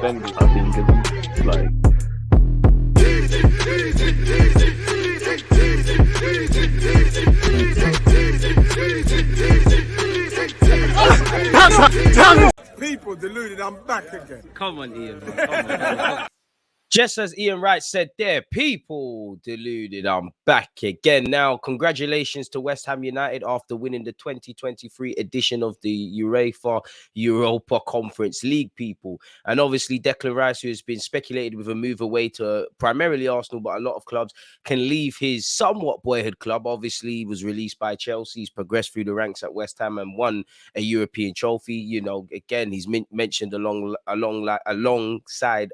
suspended. I think it's like. People deluded, I'm back again. Come on, Ian. Come on. Just as Ian Wright said there, people deluded. I'm back again. Now, congratulations to West Ham United after winning the 2023 edition of the UEFA Europa Conference League, people. And obviously, Declan Rice, who has been speculated with a move away to primarily Arsenal, but a lot of clubs, can leave his somewhat boyhood club. Obviously, he was released by Chelsea. He's progressed through the ranks at West Ham and won a European trophy. You know, again, he's mentioned alongside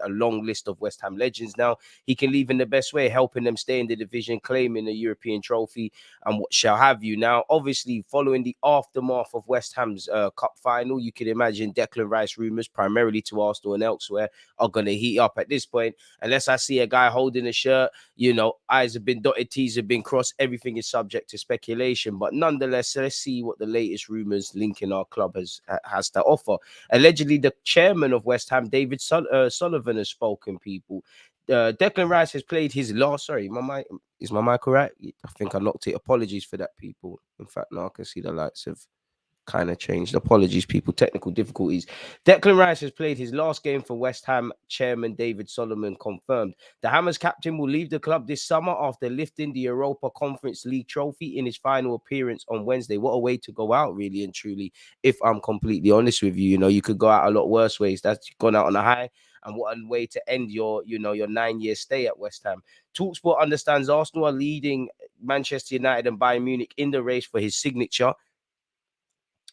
a long list of West Ham legends. Now he can leave in the best way, helping them stay in the division, claiming a European trophy and what shall have you. Now, obviously, following the aftermath of West Ham's cup final, you can imagine Declan Rice rumours, primarily to Arsenal and elsewhere, are going to heat up at this point. Unless I see a guy holding a shirt, you know, I's have been dotted, T's have been crossed, everything is subject to speculation. But nonetheless, let's see what the latest rumours linking our club has to offer. Allegedly, the chairman of West Ham, David Sullivan, has spoken, people. Declan Rice has played his last. Sorry, is my mic all right? I think I knocked it. Apologies for that, people. In fact, now I can see the lights have kind of changed. Apologies, people. Technical difficulties. Declan Rice has played his last game for West Ham. Chairman David Solomon confirmed. The Hammers captain will leave the club this summer after lifting the Europa Conference League trophy in his final appearance on Wednesday. What a way to go out, really and truly, if I'm completely honest with you. You know, you could go out a lot worse ways. That's gone out on a high. And what a way to end your 9-year stay at West Ham. Talksport understands Arsenal are leading Manchester United and Bayern Munich in the race for his signature.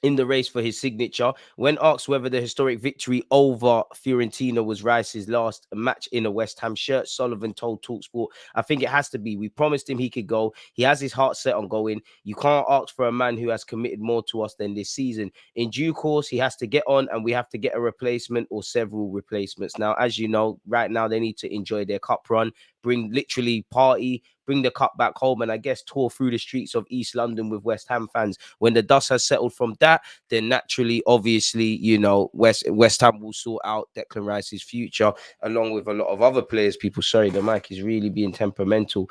When asked whether the historic victory over Fiorentina was Rice's last match in a West Ham shirt, Sullivan told TalkSport, "I think it has to be. We promised him he could go. He has his heart set on going. You can't ask for a man who has committed more to us than this season. In due course, he has to get on and we have to get a replacement or several replacements." Now, as you know, right now they need to enjoy their cup run, bring the cup back home, and I guess tour through the streets of East London with West Ham fans. When the dust has settled from that, then naturally, obviously, you know, West Ham will sort out Declan Rice's future, along with a lot of other players. People, sorry, the mic is really being temperamental.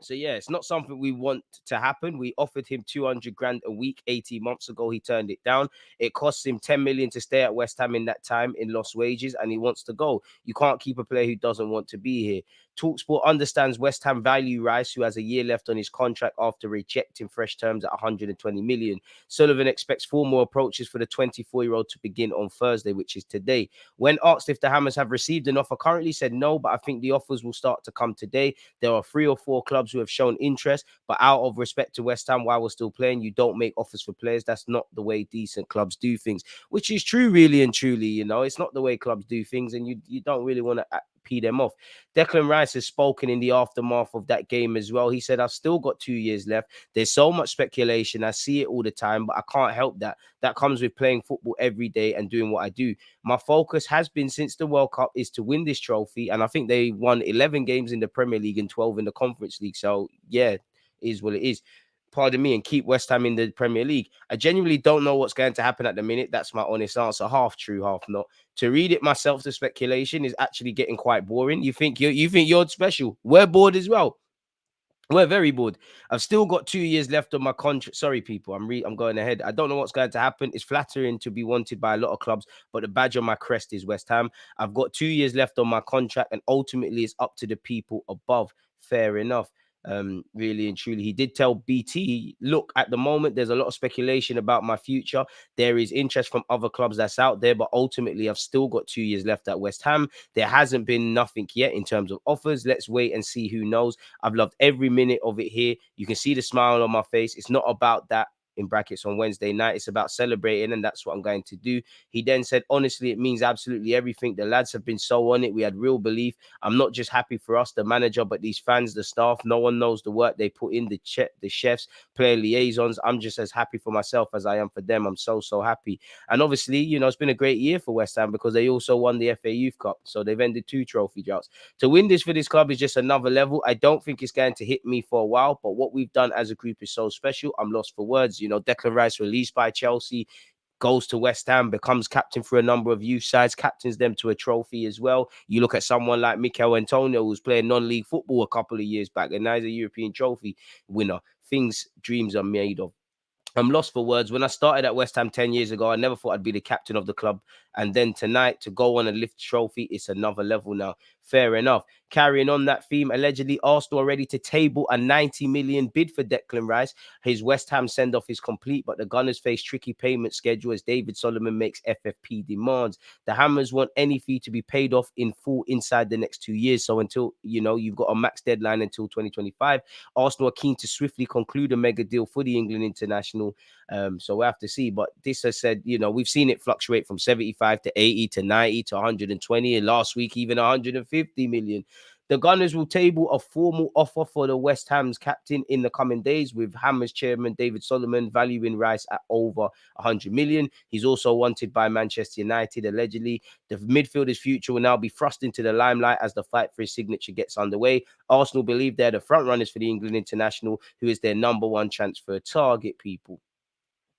So, yeah, it's not something we want to happen. We offered him 200 grand a week 18 months ago. He turned it down. It costs him 10 million to stay at West Ham in that time in lost wages, and he wants to go. You can't keep a player who doesn't want to be here. TalkSport understands West Ham value Rice, who has a year left on his contract after rejecting fresh terms at 120 million. Sullivan expects 4 more approaches for the 24-year-old to begin on Thursday, which is today. When asked if the Hammers have received an offer currently, said no, but I think the offers will start to come today. There are 3 or 4 clubs who have shown interest, but out of respect to West Ham, while we're still playing, you don't make offers for players. That's not the way decent clubs do things, which is true, really and truly. You know, it's not the way clubs do things, and you don't really want to pee them off. Declan Rice has spoken in the aftermath of that game as well. He said, "I've still got 2 years left. There's so much speculation. I see it all the time, but I can't help that. That comes with playing football every day and doing what I do. My focus has been since the World Cup is to win this trophy." And I think they won 11 games in the Premier League and 12 in the Conference League. So, yeah, it is what it is. Pardon me, and keep West Ham in the Premier League. I genuinely don't know what's going to happen at the minute. That's my honest answer. Half true, half not. To read it myself, the speculation is actually getting quite boring. You think you're special? We're bored as well. We're very bored. I've still got 2 years left on my contract. Sorry, people. I'm going ahead. I don't know what's going to happen. It's flattering to be wanted by a lot of clubs, but the badge on my crest is West Ham. I've got 2 years left on my contract, and ultimately it's up to the people above. Fair enough. Really and truly, he did tell BT, "Look, at the moment there's a lot of speculation about my future. There is interest from other clubs that's out there, but ultimately I've still got 2 years left at West Ham. There hasn't been nothing yet in terms of offers. Let's wait and see. Who knows? I've loved every minute of it here. You can see the smile on my face. It's not about that." In brackets on Wednesday night, it's about celebrating, and that's what I'm going to do. He then said, "Honestly, it means absolutely everything. The lads have been so on it. We had real belief. I'm not just happy for us, the manager, but these fans, the staff. No one knows the work they put in, the chefs, player liaisons. I'm just as happy for myself as I am for them. I'm so happy." And obviously, you know, it's been a great year for West Ham because they also won the FA Youth Cup. So they've ended 2 trophy droughts. To win this for this club is just another level. I don't think it's going to hit me for a while, but what we've done as a group is so special. I'm lost for words. You know, Declan Rice released by Chelsea, goes to West Ham, becomes captain for a number of youth sides, captains them to a trophy as well. You look at someone like Mikel Antonio, who's playing non-league football a couple of years back, and now he's a European trophy winner. Things dreams are made of. I'm lost for words. When I started at West Ham 10 years ago, I never thought I'd be the captain of the club. And then tonight, to go on and lift the trophy, it's another level now. Fair enough. Carrying on that theme, allegedly, Arsenal are ready to table a 90 million bid for Declan Rice. His West Ham send-off is complete, but the Gunners face tricky payment schedule as David Solomon makes FFP demands. The Hammers want any fee to be paid off in full inside the next 2 years. So until, you've got a max deadline until 2025, Arsenal are keen to swiftly conclude a mega deal for the England international. So we have to see. But this has said, we've seen it fluctuate from 75 to 80 to 90 to 120, and last week even 150 million. The Gunners will table a formal offer for the West Ham's captain in the coming days, with Hammers chairman David Solomon valuing Rice at over 100 million. He's also wanted by Manchester United, allegedly. The midfielder's future will now be thrust into the limelight as the fight for his signature gets underway. Arsenal believe they're the front runners for the England international, who is their number one transfer target, people.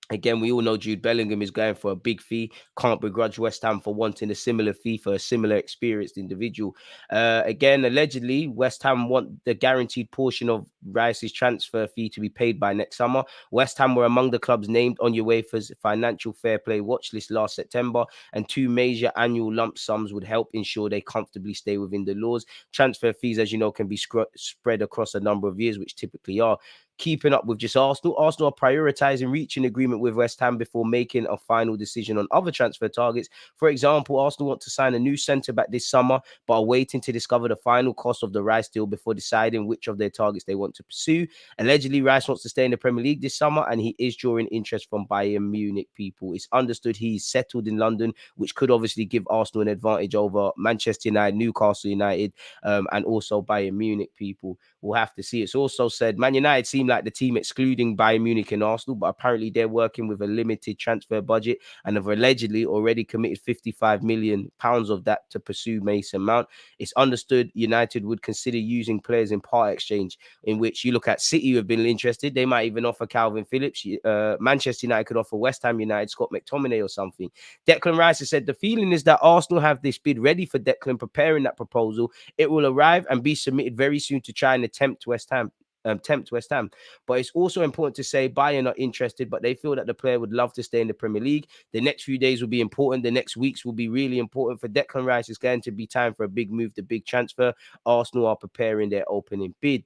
Again, we all know Jude Bellingham is going for a big fee. Can't begrudge West Ham for wanting a similar fee for a similar experienced individual. Again, allegedly, West Ham want the guaranteed portion of Rice's transfer fee to be paid by next summer. West Ham were among the clubs named on UEFA's financial fair play watch list last September, and 2 major annual lump sums would help ensure they comfortably stay within the laws. Transfer fees, as you know, can be spread across a number of years, which typically are. Keeping up with just Arsenal. Arsenal are prioritizing reaching agreement with West Ham before making a final decision on other transfer targets. For example, Arsenal want to sign a new centre-back this summer, but are waiting to discover the final cost of the Rice deal before deciding which of their targets they want to pursue. Allegedly, Rice wants to stay in the Premier League this summer, and he is drawing interest from Bayern Munich, people. It's understood he's settled in London, which could obviously give Arsenal an advantage over Manchester United, Newcastle United, and also Bayern Munich, people. We'll have to see. It's also said Man United seem like the team excluding Bayern Munich and Arsenal, but apparently they're working with a limited transfer budget and have allegedly already committed £55 million of that to pursue Mason Mount. It's understood United would consider using players in part exchange, in which you look at City, who have been interested. They might even offer Calvin Phillips. Manchester United could offer West Ham United Scott McTominay or something. Declan Rice has said the feeling is that Arsenal have this bid ready for Declan, preparing that proposal. It will arrive and be submitted very soon to try and tempt West Ham. But it's also important to say Bayern are interested, but they feel that the player would love to stay in the Premier League. The next few days will be important. The next weeks will be really important for Declan Rice. It's going to be time for a big move, the big transfer. Arsenal are preparing their opening bid.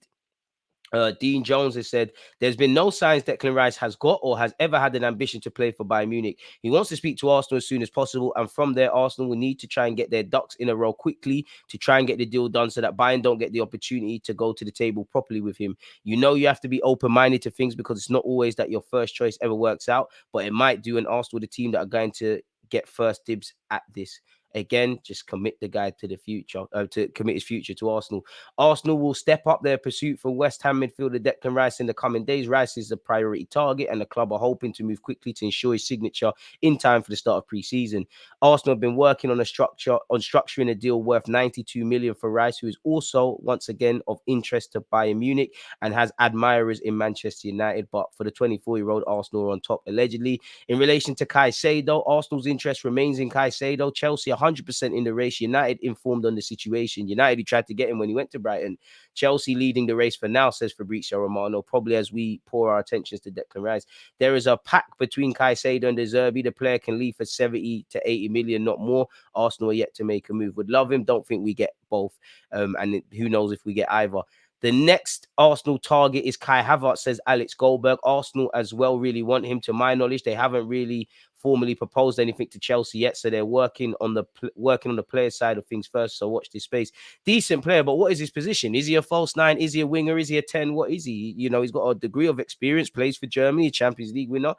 Dean Jones has said there's been no signs Declan Rice has got or has ever had an ambition to play for Bayern Munich. He wants to speak to Arsenal as soon as possible, and from there, Arsenal will need to try and get their ducks in a row quickly to try and get the deal done so that Bayern don't get the opportunity to go to the table properly with him. You have to be open-minded to things because it's not always that your first choice ever works out, but it might do, and Arsenal, the team that are going to get first dibs at this. Again, just commit the guy to the future, to commit his future to Arsenal. Arsenal will step up their pursuit for West Ham midfielder Declan Rice in the coming days. Rice is a priority target, and the club are hoping to move quickly to ensure his signature in time for the start of pre-season. Arsenal have been working on structuring a deal worth 92 million for Rice, who is also once again of interest to Bayern Munich and has admirers in Manchester United. But for the 24-year-old, Arsenal are on top allegedly. In relation to Caicedo, Arsenal's interest remains in Caicedo. Chelsea 100% in the race. United informed on the situation. United, who tried to get him when he went to Brighton. Chelsea leading the race for now, says Fabrizio Romano, probably as we pour our attentions to Declan Rice. There is a pact between Caicedo and De Zerbi. The player can leave for 70 to 80 million, not more. Arsenal are yet to make a move. Would love him. Don't think we get both. And who knows if we get either. The next Arsenal target is Kai Havertz, says Alex Goldberg. Arsenal as well really want him. To my knowledge, they haven't really formally proposed anything to Chelsea yet, so they're working on the player side of things first. So watch this space. Decent player, but what is his position? Is he a false nine? Is he a winger? Is he a 10? What is he? He's got a degree of experience, plays for Germany, Champions League winner.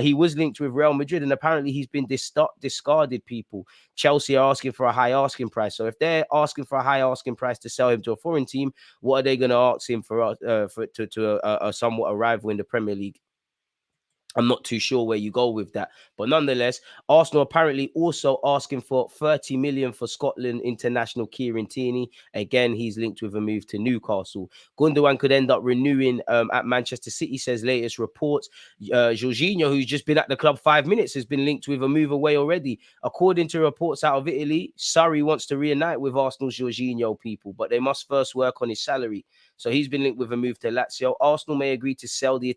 He was linked with Real Madrid, and apparently he's been discarded, people. Chelsea are asking for a high asking price. So if they're asking for a high asking price to sell him to a foreign team, what are they going to ask him for somewhat a rival in the Premier League? I'm not too sure where you go with that. But nonetheless, Arsenal apparently also asking for 30 million for Scotland international Kieran Tierney. Again, he's linked with a move to Newcastle. Gundogan could end up renewing at Manchester City, says latest reports. Jorginho, who's just been at the club 5 minutes, has been linked with a move away already. According to reports out of Italy, Surrey wants to reunite with Arsenal's Jorginho, people, but they must first work on his salary. So he's been linked with a move to Lazio. Arsenal may agree to sell the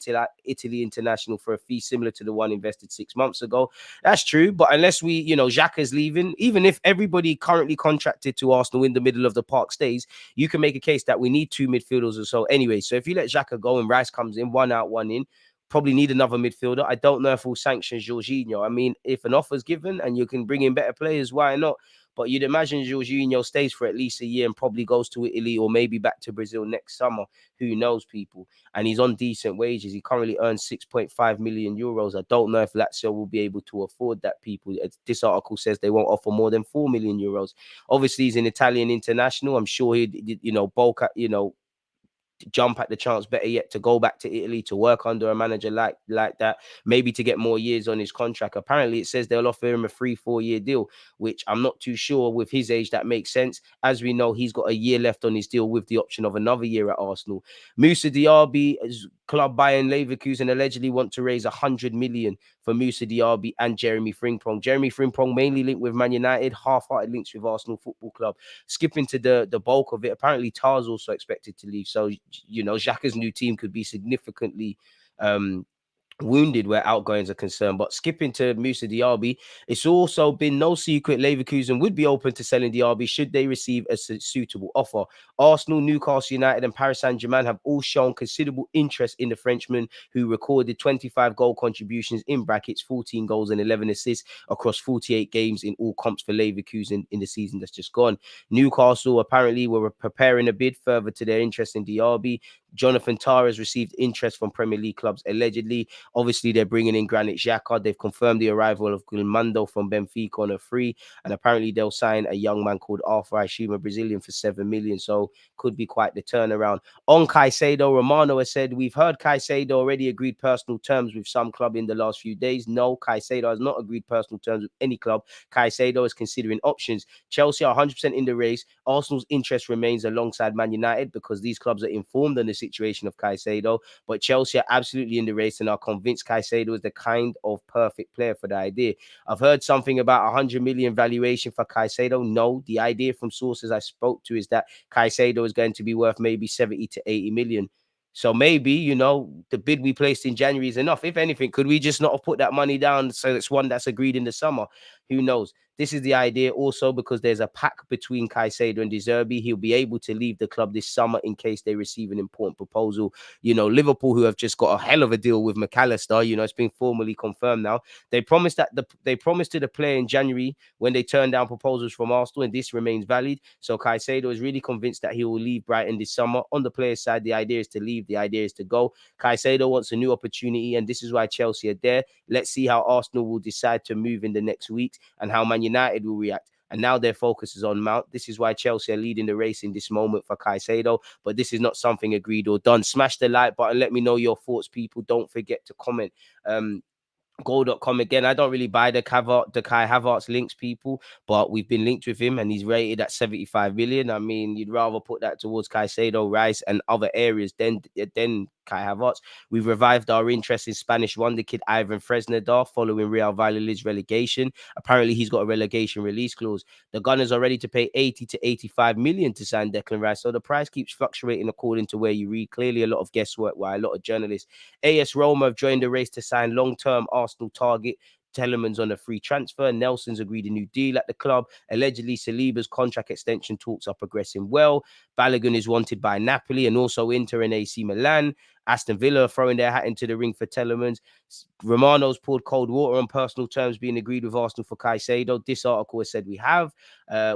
Italy international for a fee similar to the one invested 6 months ago. That's true. But unless we, Xhaka's leaving, even if everybody currently contracted to Arsenal in the middle of the park stays, you can make a case that we need 2 midfielders or so anyway. So if you let Xhaka go and Rice comes in, 1 out, 1 in, probably need another midfielder. I don't know if we'll sanction Jorginho. I mean, if an offer's given and you can bring in better players, why not? But you'd imagine Jorginho stays for at least a year and probably goes to Italy or maybe back to Brazil next summer. Who knows, people? And he's on decent wages. He currently earns 6.5 million euros. I don't know if Lazio will be able to afford that, people. This article says they won't offer more than 4 million euros. Obviously, he's an Italian international. I'm sure he'd, bulk at, jump at the chance, better yet, to go back to Italy to work under a manager like that, maybe to get more years on his contract. Apparently, it says they'll offer him a 3-4 year deal, which I'm not too sure with his age that makes sense. As we know, he's got a year left on his deal with the option of another year at Arsenal. Moussa Diaby's club Bayern Leverkusen allegedly want to raise 100 million for Moussa Diaby and Jeremy Frimpong. Jeremy Frimpong mainly linked with Man United, half-hearted links with Arsenal Football Club. Skipping to the bulk of it, apparently Tar's also expected to leave. So, Xhaka's new team could be significantly wounded where outgoings are concerned. But skipping to Moussa Diaby, it's also been no secret Leverkusen would be open to selling Diaby should they receive a suitable offer. Arsenal, Newcastle United and Paris Saint-Germain have all shown considerable interest in the Frenchman, who recorded 25 goal contributions in brackets, 14 goals and 11 assists across 48 games in all comps for Leverkusen in the season that's just gone. Newcastle apparently were preparing a bid further to their interest in Diaby. Jonathan Tah has received interest from Premier League clubs allegedly. Obviously, they're bringing in Granit Xhaka. They've confirmed the arrival of Gilmando from Benfica on a free. And apparently, they'll sign a young man called Arthur Ashima, Brazilian, for 7 million. So could be quite the turnaround. On Caicedo, Romano has said, we've heard Caicedo already agreed personal terms with some club in the last few days. No, Caicedo has not agreed personal terms with any club. Caicedo is considering options. Chelsea are 100% in the race. Arsenal's interest remains alongside Man United because these clubs are informed on the situation of Caicedo. But Chelsea are absolutely in the race and are convinced Caicedo is the kind of perfect player for the idea. I've heard something about 100 million valuation for Caicedo. No, the idea from sources I spoke to is that Caicedo is going to be worth maybe 70 to 80 million. So maybe, the bid we placed in January is enough. If anything, could we just not have put that money down so it's one that's agreed in the summer? Who knows? This is the idea also because there's a pact between Caicedo and De Zerbi. He'll be able to leave the club this summer in case they receive an important proposal. Liverpool, who have just got a hell of a deal with McAllister, it's been formally confirmed now. They promised to the player in January when they turned down proposals from Arsenal, and this remains valid. So Caicedo is really convinced that he will leave Brighton this summer. On the player's side, the idea is to leave. The idea is to go. Caicedo wants a new opportunity, and this is why Chelsea are there. Let's see how Arsenal will decide to move in the next weeks and how Man United will react. And now their focus is on Mount. This is why Chelsea are leading the race in this moment for Caicedo. But this is not something agreed or done. Smash the like button. Let me know your thoughts, people. Don't forget to comment. Goal.com again. I don't really buy the Kai Havertz links, people, but we've been linked with him and he's rated at 75 million. I mean, you'd rather put that towards Caicedo, Rice, and other areas than Kai Havertz. We've revived our interest in Spanish wonder kid Ivan Fresnadar following Real Valladolid's relegation. Apparently, he's got a relegation release clause. The Gunners are ready to pay 80 to 85 million to sign Declan Rice, so the price keeps fluctuating according to where you read. Clearly, a lot of guesswork by a lot of journalists. AS Roma have joined the race to sign long-term Arsenal target Telemans on a free transfer. Nelson's agreed a new deal at the club. Allegedly, Saliba's contract extension talks are progressing well. Balogun is wanted by Napoli and also Inter and AC Milan. Aston Villa are throwing their hat into the ring for Telemans. Romano's poured cold water on personal terms being agreed with Arsenal for Caicedo. This article has said we have.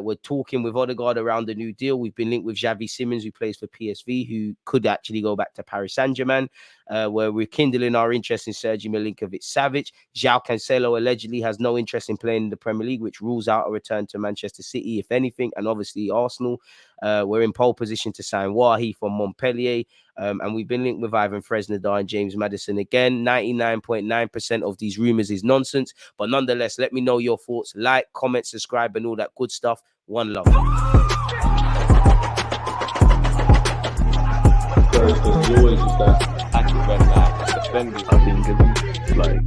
We're talking with Odegaard around the new deal. We've been linked with Xavi Simons, who plays for PSV, who could actually go back to Paris Saint-Germain. We're rekindling our interest in Sergio Milinkovic-Savic. João Cancelo allegedly has no interest in playing in the Premier League, which rules out a return to Manchester City, if anything, and obviously Arsenal. We're in pole position to sign Wahi from Montpellier. And we've been linked with Ivan Fresnadar and James Maddison again. 99.9% of these rumors is nonsense. But nonetheless, let me know your thoughts. Like, comment, subscribe, and all that good stuff. One love. There's always just that active red flag defenders. I think it's like